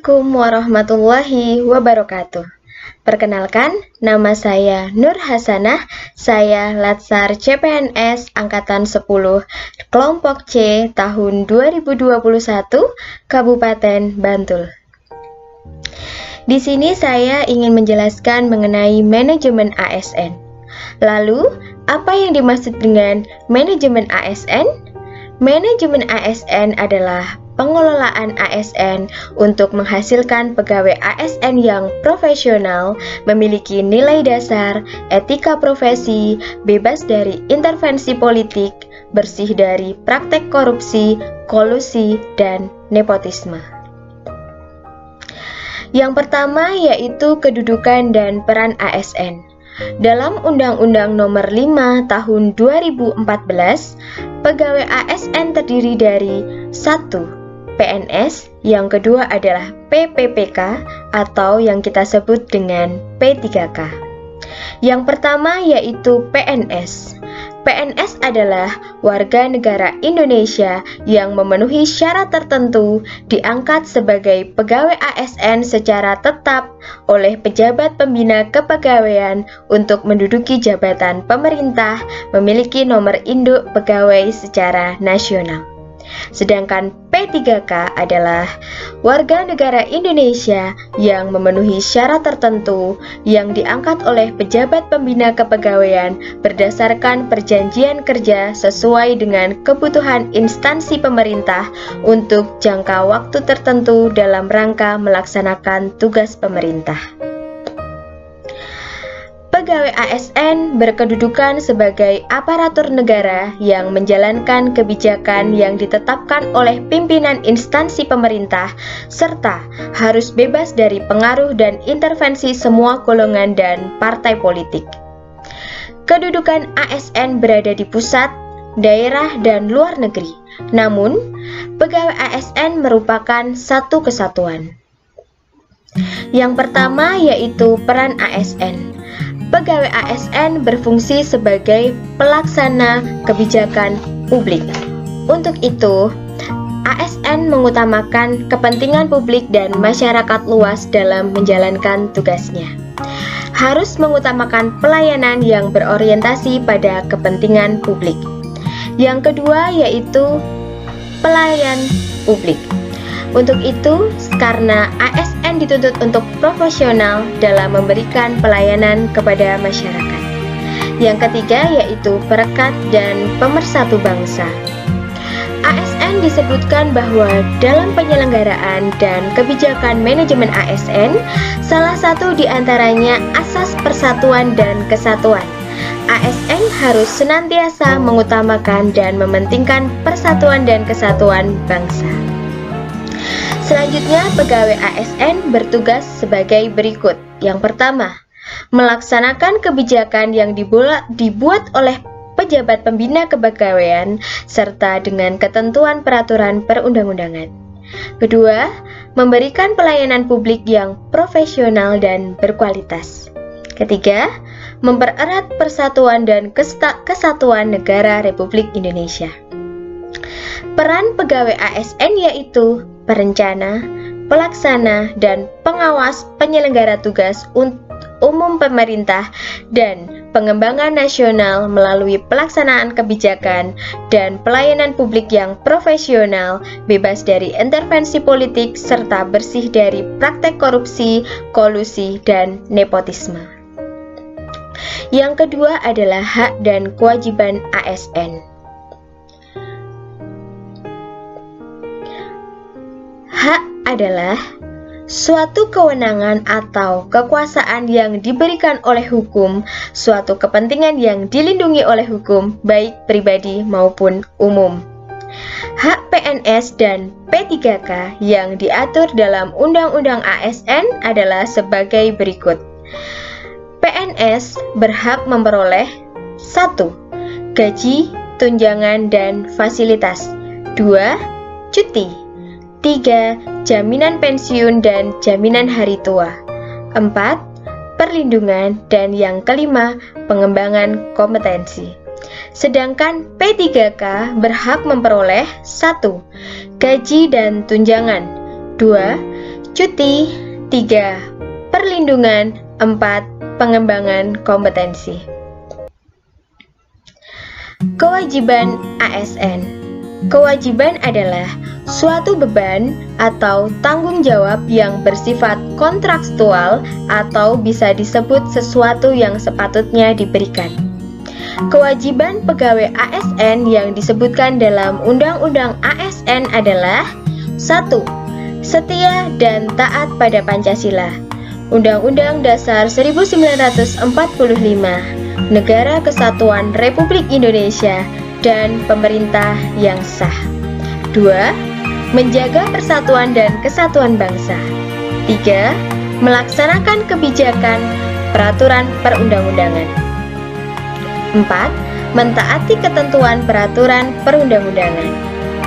Assalamualaikum warahmatullahi wabarakatuh. Perkenalkan, nama saya Nur Hasanah. Saya Latsar CPNS Angkatan 10, Kelompok C tahun 2021, Kabupaten Bantul. Di sini saya ingin menjelaskan mengenai manajemen ASN. Lalu, apa yang dimaksud dengan manajemen ASN? Manajemen ASN adalah pengelolaan ASN untuk menghasilkan pegawai ASN yang profesional, memiliki nilai dasar, etika profesi, bebas dari intervensi politik, bersih dari praktek korupsi, kolusi, dan nepotisme. Yang pertama yaitu kedudukan dan peran ASN. Dalam Undang-Undang Nomor 5 Tahun 2014, pegawai ASN terdiri dari 1. PNS, yang kedua adalah PPPK atau yang kita sebut dengan P3K. Yang pertama yaitu PNS. PNS adalah warga negara Indonesia yang memenuhi syarat tertentu diangkat sebagai pegawai ASN secara tetap oleh pejabat pembina kepegawaian untuk menduduki jabatan pemerintah, memiliki nomor induk pegawai secara nasional. Sedangkan P3K adalah warga negara Indonesia yang memenuhi syarat tertentu yang diangkat oleh pejabat pembina kepegawaian berdasarkan perjanjian kerja sesuai dengan kebutuhan instansi pemerintah untuk jangka waktu tertentu dalam rangka melaksanakan tugas pemerintah. Pegawai ASN berkedudukan sebagai aparatur negara yang menjalankan kebijakan yang ditetapkan oleh pimpinan instansi pemerintah, serta harus bebas dari pengaruh dan intervensi semua golongan dan partai politik. Kedudukan ASN berada di pusat, daerah, dan luar negeri. Namun, pegawai ASN merupakan satu kesatuan. Yang pertama yaitu peran ASN. Pegawai ASN berfungsi sebagai pelaksana kebijakan publik. Untuk itu, ASN mengutamakan kepentingan publik dan masyarakat luas dalam menjalankan tugasnya. Harus mengutamakan pelayanan yang berorientasi pada kepentingan publik. Yang kedua yaitu pelayan publik. Untuk itu, karena ASN dituntut untuk profesional dalam memberikan pelayanan kepada masyarakat. Yang ketiga yaitu perekat dan pemersatu bangsa. ASN disebutkan bahwa dalam penyelenggaraan dan kebijakan manajemen ASN, salah satu di antaranya asas persatuan dan kesatuan. ASN harus senantiasa mengutamakan dan mementingkan persatuan dan kesatuan bangsa. Selanjutnya, pegawai ASN bertugas sebagai berikut. Yang pertama, melaksanakan kebijakan yang dibuat oleh pejabat pembina kepegawaian serta dengan ketentuan peraturan perundang-undangan. Kedua, memberikan pelayanan publik yang profesional dan berkualitas. Ketiga, mempererat persatuan dan kesatuan negara Republik Indonesia. Peran pegawai ASN yaitu perencana, pelaksana, dan pengawas penyelenggara tugas umum pemerintah dan pengembangan nasional melalui pelaksanaan kebijakan dan pelayanan publik yang profesional, bebas dari intervensi politik, serta bersih dari praktek korupsi, kolusi, dan nepotisme. Yang kedua adalah hak dan kewajiban ASN. Hak adalah suatu kewenangan atau kekuasaan yang diberikan oleh hukum, suatu kepentingan yang dilindungi oleh hukum, baik pribadi maupun umum. Hak PNS dan P3K yang diatur dalam Undang-Undang ASN adalah sebagai berikut. PNS berhak memperoleh 1. Gaji, tunjangan, dan fasilitas. 2. Cuti. 3. Jaminan pensiun dan jaminan hari tua. 4. Perlindungan. Dan yang kelima, pengembangan kompetensi. Sedangkan P3K berhak memperoleh 1. Gaji dan tunjangan. 2. cuti, 3. Perlindungan, 4. Pengembangan kompetensi. Kewajiban ASN. Kewajiban adalah suatu beban atau tanggung jawab yang bersifat kontrakstual atau bisa disebut sesuatu yang sepatutnya diberikan. Kewajiban pegawai ASN yang disebutkan dalam Undang-Undang ASN adalah 1. Setia dan taat pada Pancasila. Undang-Undang Dasar 1945, Negara Kesatuan Republik Indonesia, dan pemerintah yang sah. 2. Menjaga persatuan dan kesatuan bangsa. 3. Melaksanakan kebijakan peraturan perundang-undangan. 4. Mentaati ketentuan peraturan perundang-undangan.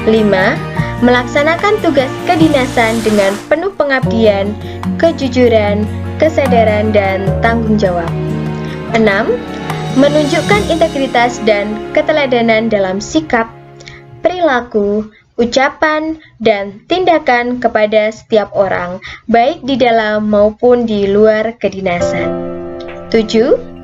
5. Melaksanakan tugas kedinasan dengan penuh pengabdian, kejujuran, kesadaran, dan tanggung jawab. 6. Menunjukkan integritas dan keteladanan dalam sikap, perilaku, ucapan, dan tindakan kepada setiap orang, baik di dalam maupun di luar kedinasan. 7.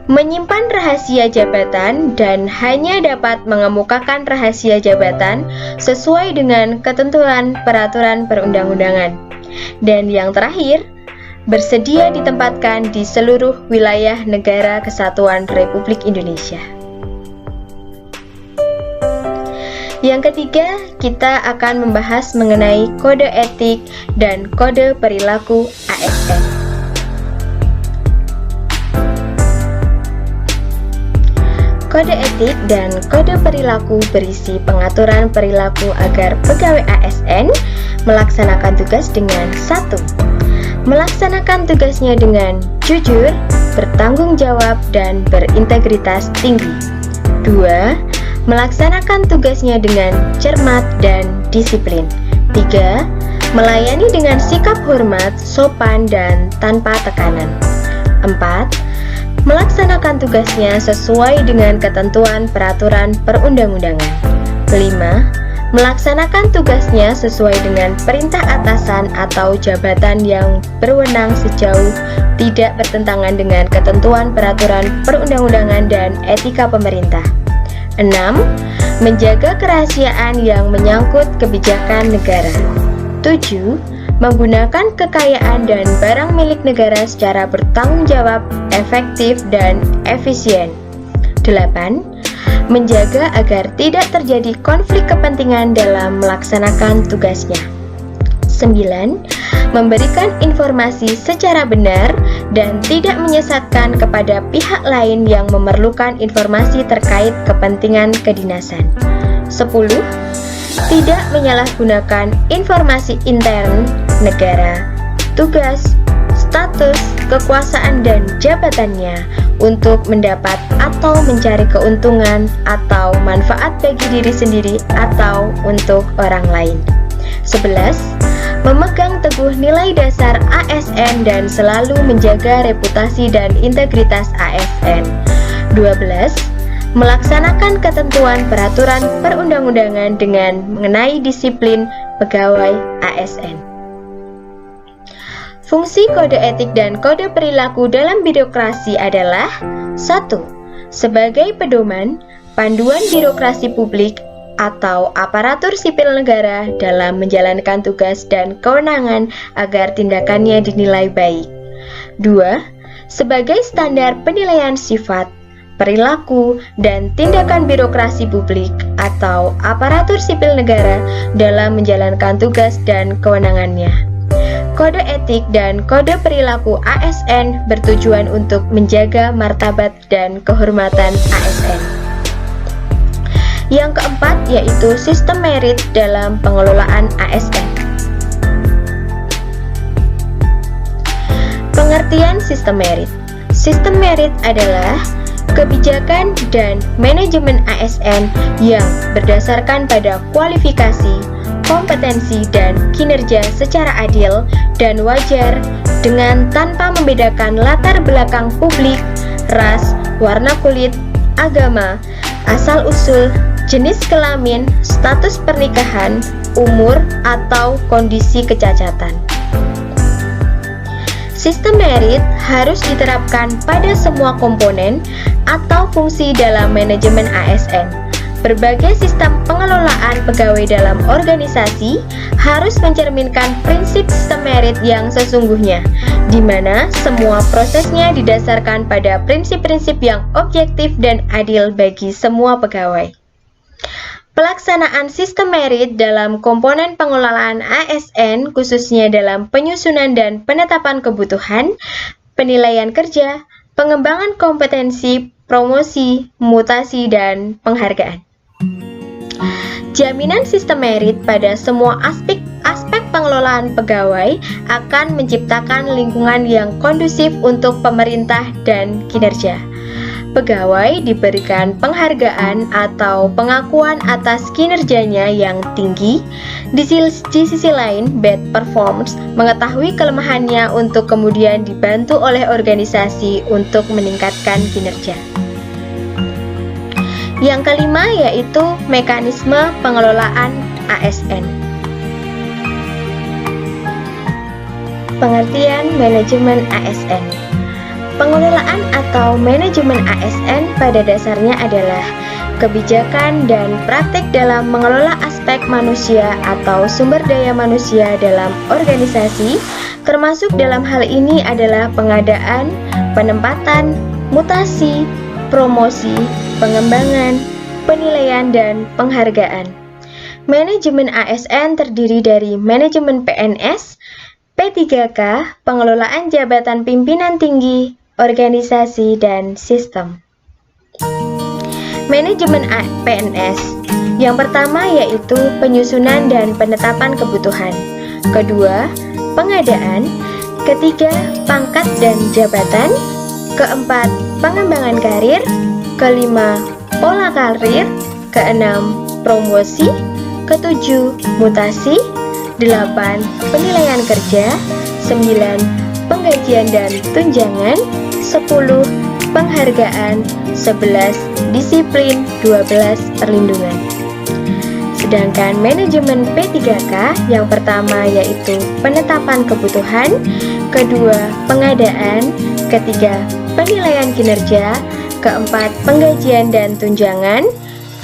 Menyimpan rahasia jabatan dan hanya dapat mengemukakan rahasia jabatan sesuai dengan ketentuan peraturan perundang-undangan. Dan yang terakhir, bersedia ditempatkan di seluruh wilayah Negara Kesatuan Republik Indonesia. Yang ketiga, kita akan membahas mengenai kode etik dan kode perilaku ASN. Kode etik dan kode perilaku berisi pengaturan perilaku agar pegawai ASN melaksanakan tugas dengan 1. Melaksanakan tugasnya dengan jujur, bertanggung jawab, dan berintegritas tinggi. 2. Melaksanakan tugasnya dengan cermat dan disiplin. 3. Melayani dengan sikap hormat, sopan, dan tanpa tekanan. 4. Melaksanakan tugasnya sesuai dengan ketentuan peraturan perundang-undangan. 5. Melaksanakan tugasnya sesuai dengan perintah atasan atau jabatan yang berwenang sejauh tidak bertentangan dengan ketentuan peraturan perundang-undangan dan etika pemerintah. 6. Menjaga kerahasiaan yang menyangkut kebijakan negara. 7. Menggunakan kekayaan dan barang milik negara secara bertanggung jawab, efektif, dan efisien. 8. Menjaga agar tidak terjadi konflik kepentingan dalam melaksanakan tugasnya. 9. Memberikan informasi secara benar dan tidak menyesatkan kepada pihak lain yang memerlukan informasi terkait kepentingan kedinasan. 10. Tidak menyalahgunakan informasi intern negara, tugas, status, kekuasaan, dan jabatannya untuk mendapat atau mencari keuntungan atau manfaat bagi diri sendiri atau untuk orang lain. 11. Memegang teguh nilai dasar ASN dan selalu menjaga reputasi dan integritas ASN. 12. Melaksanakan ketentuan peraturan perundang-undangan dengan mengenai disiplin pegawai ASN. Fungsi kode etik dan kode perilaku dalam birokrasi adalah 1. Sebagai pedoman, panduan birokrasi publik atau aparatur sipil negara dalam menjalankan tugas dan kewenangan agar tindakannya dinilai baik. 2. Sebagai standar penilaian sifat, perilaku, dan tindakan birokrasi publik atau aparatur sipil negara dalam menjalankan tugas dan kewenangannya. Kode etik dan kode perilaku ASN bertujuan untuk menjaga martabat dan kehormatan ASN. Yang keempat yaitu sistem merit dalam pengelolaan ASN. Pengertian sistem merit. Sistem merit adalah kebijakan dan manajemen ASN yang berdasarkan pada kualifikasi, kompetensi, dan kinerja secara adil dan wajar dengan tanpa membedakan latar belakang publik, ras, warna kulit, agama, asal-usul, jenis kelamin, status pernikahan, umur, atau kondisi kecacatan. Sistem merit harus diterapkan pada semua komponen atau fungsi dalam manajemen ASN. Berbagai sistem pengelolaan pegawai dalam organisasi harus mencerminkan prinsip sistem merit yang sesungguhnya, di mana semua prosesnya didasarkan pada prinsip-prinsip yang objektif dan adil bagi semua pegawai. Pelaksanaan sistem merit dalam komponen pengelolaan ASN, khususnya dalam penyusunan dan penetapan kebutuhan, penilaian kerja, pengembangan kompetensi, promosi, mutasi, dan penghargaan. Jaminan sistem merit pada semua aspek pengelolaan pegawai akan menciptakan lingkungan yang kondusif untuk pemerintah dan kinerja. Pegawai diberikan penghargaan atau pengakuan atas kinerjanya yang tinggi. Di sisi lain, bad performance mengetahui kelemahannya untuk kemudian dibantu oleh organisasi untuk meningkatkan kinerja. Yang kelima yaitu mekanisme pengelolaan ASN. Pengertian manajemen ASN. Pengelolaan atau manajemen ASN pada dasarnya adalah kebijakan dan praktik dalam mengelola aspek manusia atau sumber daya manusia dalam organisasi, termasuk dalam hal ini adalah pengadaan, penempatan, mutasi, promosi, pengembangan, penilaian, dan penghargaan. Manajemen ASN terdiri dari manajemen PNS, P3K, pengelolaan jabatan pimpinan tinggi, organisasi, dan sistem. Manajemen PNS. Yang pertama yaitu penyusunan dan penetapan kebutuhan. Kedua, pengadaan. Ketiga, pangkat dan jabatan. Keempat, pengembangan karir. Kelima, pola karir. Keenam, promosi. Ketujuh, mutasi. 8. Penilaian kerja. 9. Penggajian dan tunjangan. 10. Penghargaan. 11. Disiplin. 12. Perlindungan. Sedangkan manajemen P3K yang pertama yaitu penetapan kebutuhan, kedua pengadaan, ketiga penilaian kinerja, keempat penggajian dan tunjangan,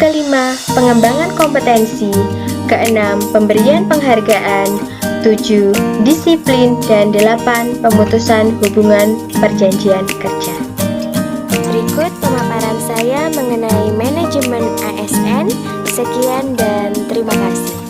kelima pengembangan kompetensi, keenam pemberian penghargaan, 7 disiplin, dan 8 pemutusan hubungan perjanjian kerja. Berikut pemaparan saya mengenai manajemen ASN. Sekian dan terima kasih.